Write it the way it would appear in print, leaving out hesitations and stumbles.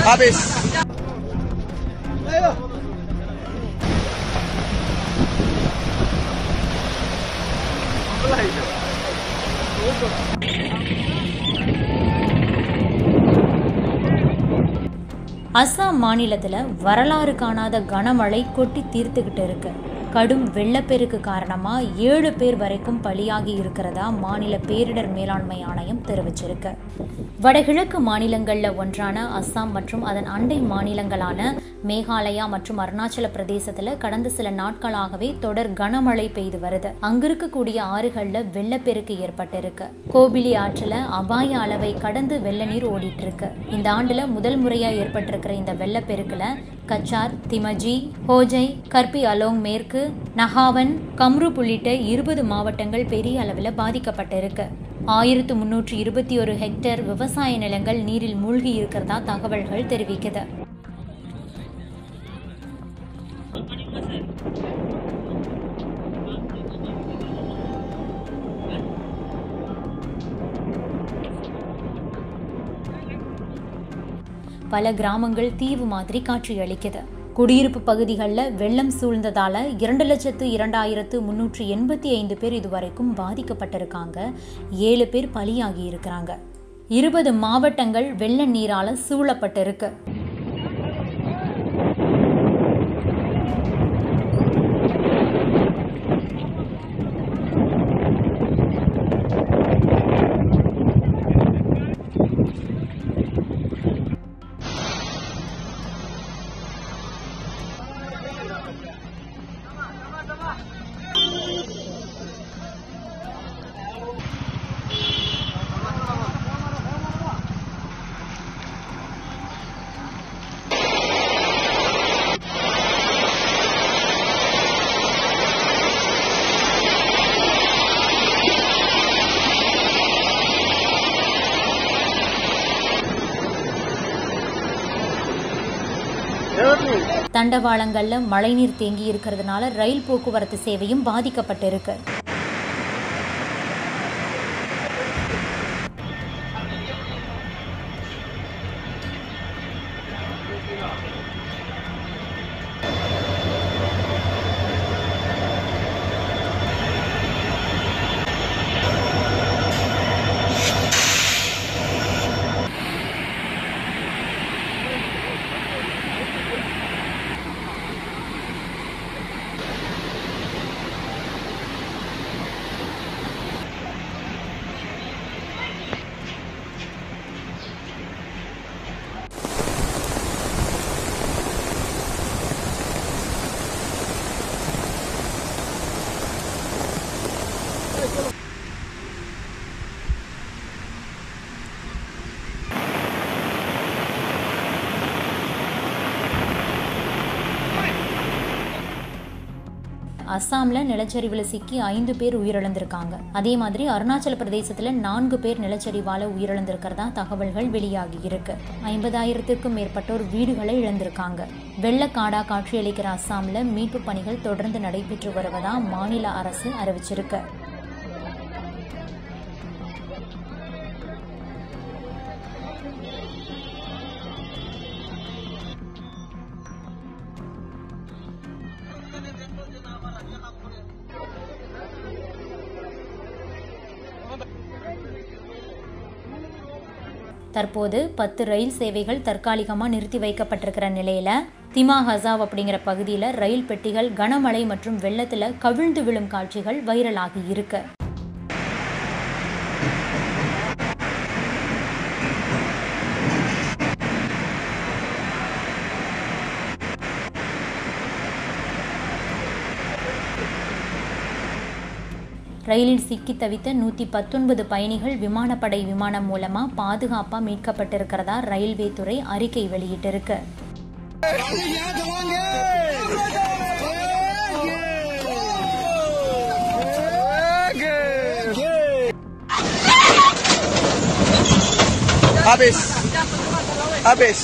Habis. Assam மாநிலத்தில் வரலாறு காணாத கனமழை கொட்டி தீர்த்துக்கிட்டு இருக்கு. கடும் வெள்ளப்பெருக்கு காரணமாக 7 பேர் வரைக்கும் பலியாகி இருக்கிறதா மாநில பேரிடர் மேலாண்மை ஆணையம் தெரிவிச்சிருக்கு. வடகிழக்கு மாநிலங்களில் ஒன்றான அஸ்ஸாம் மற்றும் அதன் அண்டை மாநிலங்களான மேகாலயா மற்றும் அருணாச்சல பிரதேசத்தில் கடந்த சில நாட்களாகவே தொடர் கனமழை பெய்து வருது. அங்க இருக்கக்கூடிய ஆறுகளில் வெள்ளப்பெருக்கு ஏற்பட்டிருக்கு. கோபிலி ஆற்றில் அபாய அளவை கடந்து வெள்ள நீர் ஓடிட்டு இருக்கு. இந்த ஆண்டுல முதல் முறையா ஏற்பட்டிருக்கிற இந்த வெள்ளப்பெருக்குல கச்சார், திமஜி, ஹோஜை, கர்பி அலோங் மேற்கு, நகாவன், கம்ரூப் உள்ளிட்ட 20 மாவட்டங்கள் பெரிய அளவில் பாதிக்கப்பட்டிருக்கு. 1321 ஹெக்டேர் விவசாய நிலங்கள் நீரில் மூழ்கி இருக்கிறதா தகவல்கள் தெரிவிக்குது. பல கிராமங்கள் தீவு மாதிரி காட்சியளிக்குது. குடியிருப்பு பகுதிகளில் வெள்ளம் சூழ்ந்ததால 2,02,385 பேர் இதுவரைக்கும் பாதிக்கப்பட்டிருக்காங்க. 7 பேர் பலியாகி இருக்கிறாங்க. 20 மாவட்டங்கள் வெள்ள நீரால சூழப்பட்டிருக்கு. தண்டவாளங்கள்ல மழைநீர் தேங்கி இருக்கிறதுனால ரயில் போக்குவரத்து சேவையும் பாதிக்கப்பட்டிருக்கு. அஸ்ஸாம்ல நிலச்சரிவில் சிக்கி 5 பேர் உயிரிழந்திருக்காங்க. அதே மாதிரி அருணாச்சல பிரதேசத்துல 4 பேர் நிலச்சரிவால உயிரிழந்திருக்கிறதா தகவல்கள் வெளியாகி இருக்கு. 50,000க்கும் மேற்பட்டோர் வீடுகளை இழந்திருக்காங்க. வெள்ளக்காடா காட்சியளிக்கிற அஸ்ஸாம்ல மீட்பு பணிகள் தொடர்ந்து நடைபெற்று வருவதா மாநில அரசு அறிவிச்சிருக்கு. தற்போது 10 ரயில் சேவைகள் தற்காலிகமாக நிறுத்தி வைக்கப்பட்டிருக்கிற நிலையில திமா ஹசாவ் அப்படிங்கிற பகுதியில் ரயில் பெட்டிகள் கனமழை மற்றும் வெள்ளத்தில் கவிழ்ந்து விழும் காட்சிகள் வைரலாகி இருக்கு. ரயிலில் சிக்கி தவித்த 119 பயணிகள் விமானப்படை விமானம் மூலமா பாதுகாப்பா மீட்கப்பட்டிருக்கிறதா ரயில்வே துறை அறிக்கை வெளியிட்டிருக்கு. Habis.